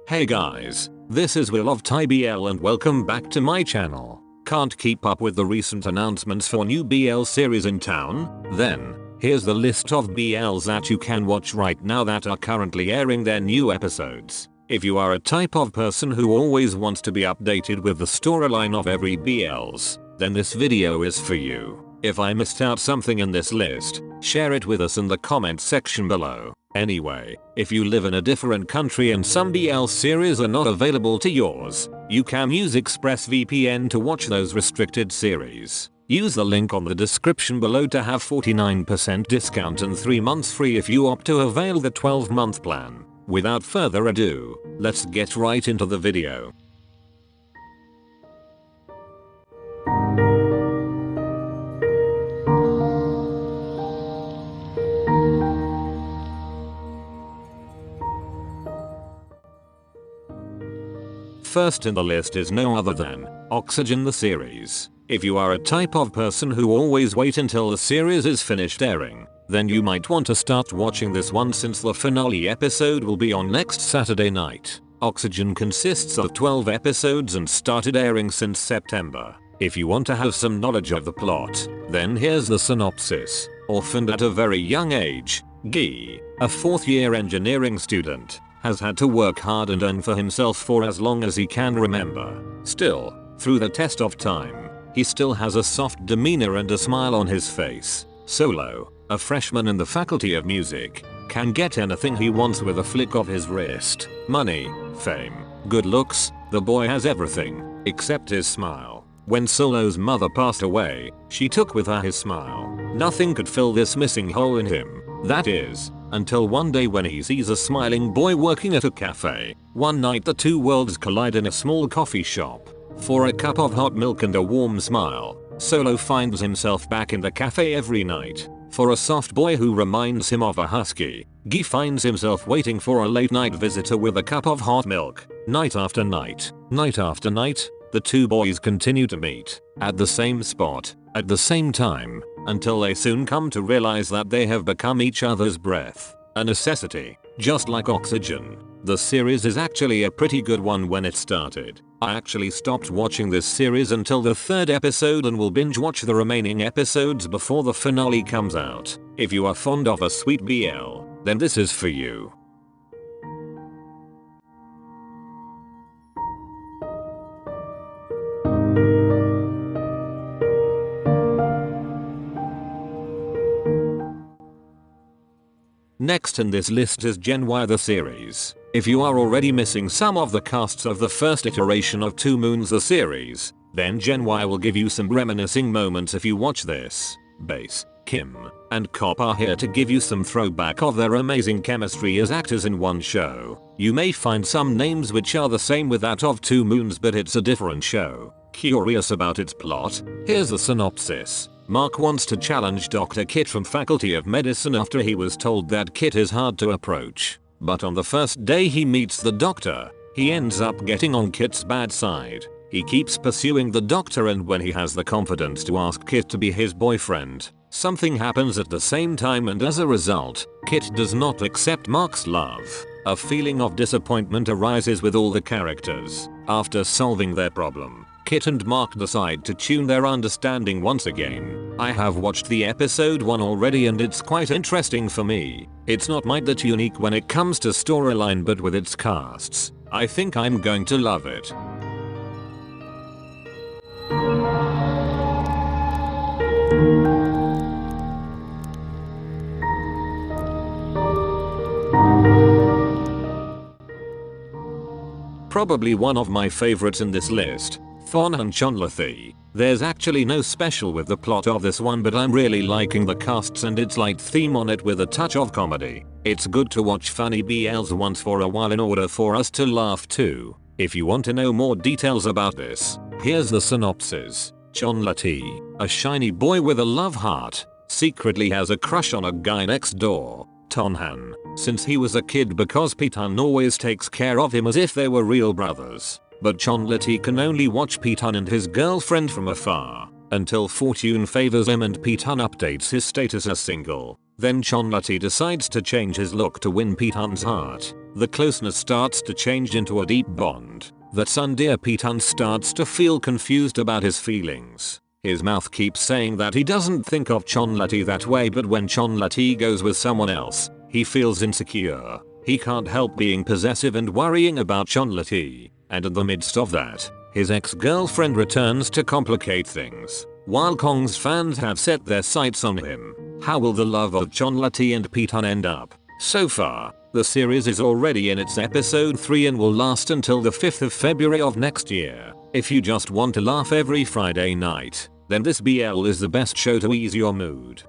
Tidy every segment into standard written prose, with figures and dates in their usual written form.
Hey guys, this is Will of TyBL and welcome back to my channel. Can't keep up with the recent announcements for new BL series in town? Then, here's the list of BLs that you can watch right now that are currently airing their new episodes. If you are a type of person who always wants to be updated with the storyline of every BLs, then this video is for you. If I missed out something in this list, share it with us in the comment section below. Anyway, if you live in a different country and some BL series are not available to yours, you can use ExpressVPN to watch those restricted series. Use the link on the description below to have 49% discount and 3 months free if you opt to avail the 12-month plan. Without further ado, let's get right into the video. First in the list is no other than Oxygen the series. If you are a type of person who always wait until the series is finished airing, then you might want to start watching this one since the finale episode will be on next Saturday night. Oxygen consists of 12 episodes and started airing since September. If you want to have some knowledge of the plot, then here's the synopsis. Orphaned at a very young age, Guy, a 4th year engineering student, has had to work hard and earn for himself for as long as he can remember. Still, through the test of time, he still has a soft demeanor and a smile on his face. Solo, a freshman in the faculty of music, can get anything he wants with a flick of his wrist. Money, fame, good looks, the boy has everything, except his smile. When Solo's mother passed away, she took with her his smile. Nothing could fill this missing hole in him. That is, until one day when he sees a smiling boy working at a cafe. One night the two worlds collide in a small coffee shop. For a cup of hot milk and a warm smile, Solo finds himself back in the cafe every night. For a soft boy who reminds him of a husky, Guy finds himself waiting for a late night visitor with a cup of hot milk. Night after night, the two boys continue to meet, at the same spot, at the same time, until they soon come to realize that they have become each other's breath. A necessity, just like Oxygen. The series is actually a pretty good one when it started. I actually stopped watching this series until the 3rd episode and will binge watch the remaining episodes before the finale comes out. If you are fond of a sweet BL, then this is for you. Next in this list is Gen Y the series. If you are already missing some of the casts of the first iteration of Two Moons the series, then Gen Y will give you some reminiscing moments if you watch this. Base, Kim, and Cop are here to give you some throwback of their amazing chemistry as actors in one show. You may find some names which are the same with that of Two Moons, but it's a different show. Curious about its plot? Here's the synopsis. Mark wants to challenge Dr. Kit from Faculty of Medicine after he was told that Kit is hard to approach. But on the first day he meets the doctor, he ends up getting on Kit's bad side. He keeps pursuing the doctor, and when he has the confidence to ask Kit to be his boyfriend, something happens at the same time, and as a result, Kit does not accept Mark's love. A feeling of disappointment arises with all the characters. After solving their problem, Kit and Mark decide to tune their understanding once again. I have watched the episode 1 already and it's quite interesting for me. It's not might that unique when it comes to storyline, but with its casts, I think I'm going to love it. Probably one of my favorites in this list, Tonhon Chonlathee. There's actually no special with the plot of this one, but I'm really liking the casts and its light theme on it with a touch of comedy. It's good to watch funny BLs once for a while in order for us to laugh too. If you want to know more details about this, here's the synopsis. Chonlathee, a shiny boy with a love heart, secretly has a crush on a guy next door, Tonhon, since he was a kid, because Pitan always takes care of him as if they were real brothers. But Chonlathee can only watch Pitan and his girlfriend from afar, until fortune favors him and Pitan updates his status as single. Then Chonlathee decides to change his look to win Pitan's heart. The closeness starts to change into a deep bond. That Sundeer Pitan starts to feel confused about his feelings. His mouth keeps saying that he doesn't think of Chonlathee that way, but when Chonlathee goes with someone else, he feels insecure. He can't help being possessive and worrying about Chonlathee. And in the midst of that, his ex-girlfriend returns to complicate things. While Kong's fans have set their sights on him, how will the love of Chonlathee and Pitan end up? So far, the series is already in its episode 3 and will last until the 5th of February of next year. If you just want to laugh every Friday night, then this BL is the best show to ease your mood.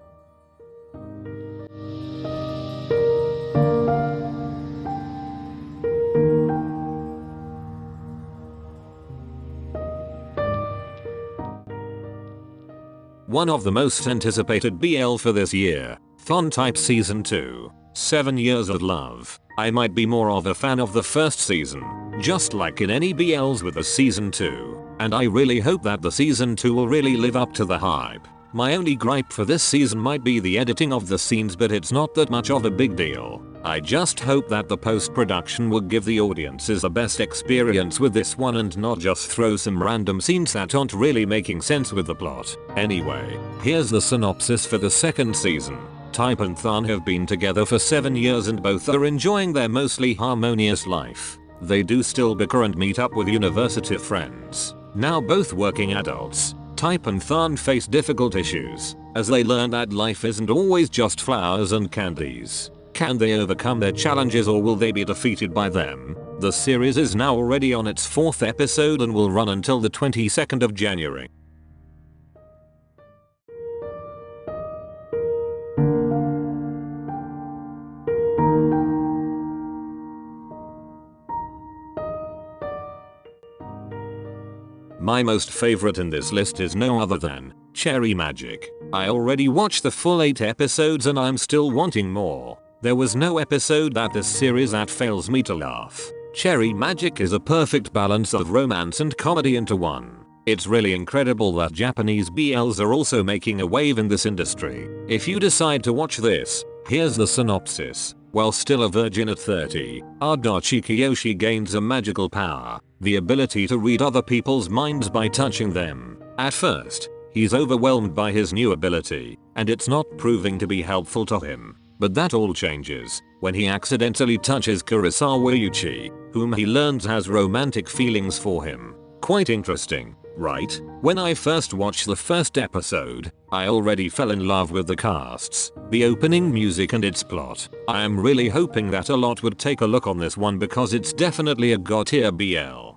One of the most anticipated BL for this year, TharnType Season 2, 7 Years of Love. I might be more of a fan of the first season, just like in any BLs with a Season 2, and I really hope that the Season 2 will really live up to the hype. My only gripe for this season might be the editing of the scenes, but it's not that much of a big deal. I just hope that the post-production will give the audiences the best experience with this one and not just throw some random scenes that aren't really making sense with the plot. Anyway, here's the synopsis for the second season. Type and Tharn have been together for 7 years and both are enjoying their mostly harmonious life. They do still bicker and meet up with university friends. Now both working adults, Type and Tharn face difficult issues as they learn that life isn't always just flowers and candies. Can they overcome their challenges or will they be defeated by them? The series is now already on its 4th episode and will run until the 22nd of January. My most favorite in this list is no other than Cherry Magic. I already watched the full 8 episodes and I'm still wanting more. There was no episode that this series that fails me to laugh. Cherry Magic is a perfect balance of romance and comedy into one. It's really incredible that Japanese BLs are also making a wave in this industry. If you decide to watch this, here's the synopsis. While still a virgin at 30, Adachi Kiyoshi gains a magical power, the ability to read other people's minds by touching them. At first, he's overwhelmed by his new ability, and it's not proving to be helpful to him. But that all changes when he accidentally touches Kurosawa Yuchi, whom he learns has romantic feelings for him. Quite interesting, right? When I first watched the first episode, I already fell in love with the casts, the opening music and its plot. I am really hoping that a lot would take a look on this one because it's definitely a god tier BL.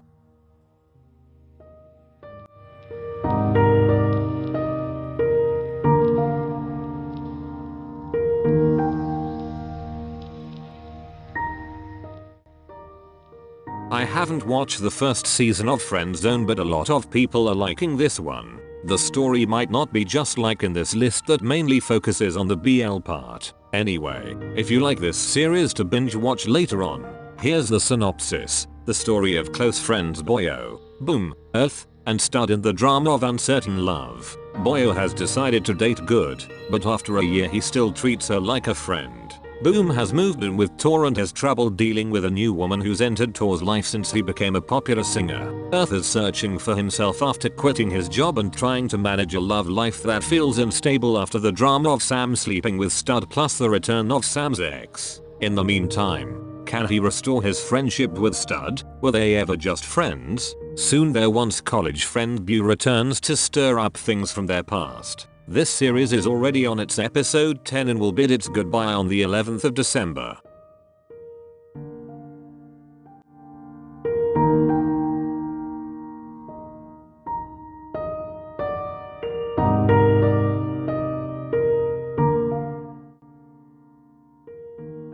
I haven't watched the first season of Friend Zone, but a lot of people are liking this one. The story might not be just like in this list that mainly focuses on the BL part. Anyway, if you like this series to binge watch later on, here's the synopsis. The story of close friends Boyo, Boom, Earth, and Stud in the drama of uncertain love. Boyo has decided to date Good, but after a year he still treats her like a friend. Boom has moved in with Tor and has trouble dealing with a new woman who's entered Tor's life since he became a popular singer. Earth is searching for himself after quitting his job and trying to manage a love life that feels unstable after the drama of Sam sleeping with Stud plus the return of Sam's ex. In the meantime, can he restore his friendship with Stud? Were they ever just friends? Soon their once college friend Bu returns to stir up things from their past. This series is already on its episode 10 and will bid its goodbye on the 11th of December.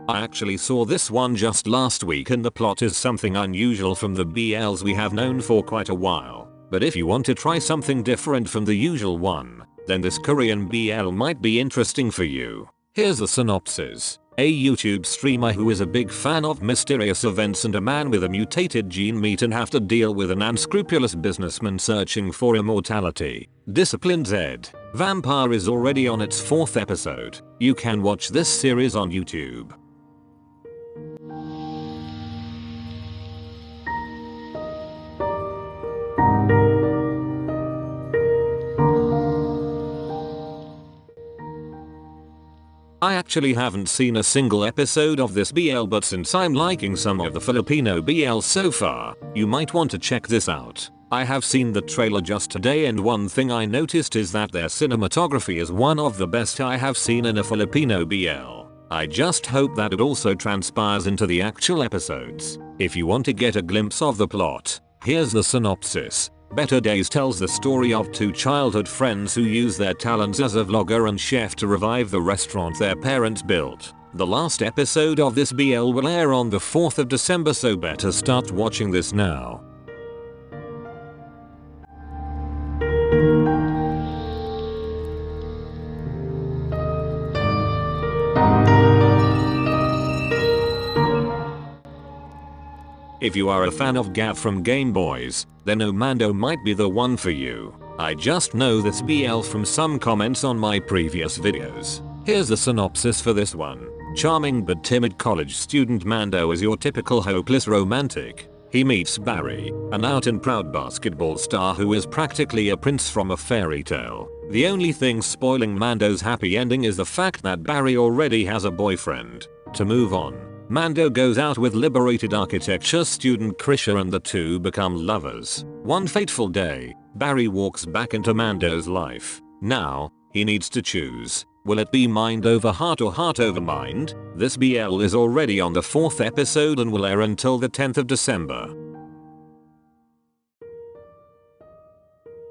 I actually saw this one just last week and the plot is something unusual from the BLs we have known for quite a while. But if you want to try something different from the usual one, then this Korean BL might be interesting for you. Here's the synopsis. A YouTube streamer who is a big fan of mysterious events and a man with a mutated gene meet and have to deal with an unscrupulous businessman searching for immortality. Discipline Z. Vampire is already on its 4th episode. You can watch this series on YouTube. I actually haven't seen a single episode of this BL, but since I'm liking some of the Filipino BL so far, you might want to check this out. I have seen the trailer just today, and one thing I noticed is that their cinematography is one of the best I have seen in a Filipino BL. I just hope that it also transpires into the actual episodes. If you want to get a glimpse of the plot, here's the synopsis. Better Days tells the story of two childhood friends who use their talents as a vlogger and chef to revive the restaurant their parents built. The last episode of this BL will air on the 4th of December, so better start watching this now. If you are a fan of Gav from Game Boys, then Mando might be the one for you. I just know this BL from some comments on my previous videos. Here's the synopsis for this one. Charming but timid college student Mando is your typical hopeless romantic. He meets Barry, an out and proud basketball star who is practically a prince from a fairy tale. The only thing spoiling Mando's happy ending is the fact that Barry already has a boyfriend. To move on, Mando goes out with liberated architecture student Krisha and the two become lovers. One fateful day, Barry walks back into Mando's life. Now, he needs to choose. Will it be mind over heart or heart over mind? This BL is already on the 4th episode and will air until the 10th of December.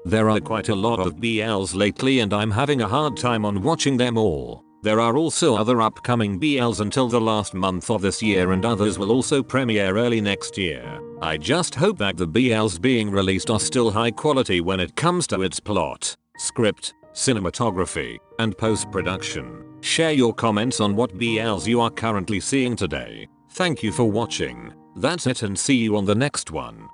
There are quite a lot of BLs lately and I'm having a hard time on watching them all. There are also other upcoming BLs until the last month of this year, and others will also premiere early next year. I just hope that the BLs being released are still high quality when it comes to its plot, script, cinematography, and post-production. Share your comments on what BLs you are currently seeing today. Thank you for watching. That's it, and see you on the next one.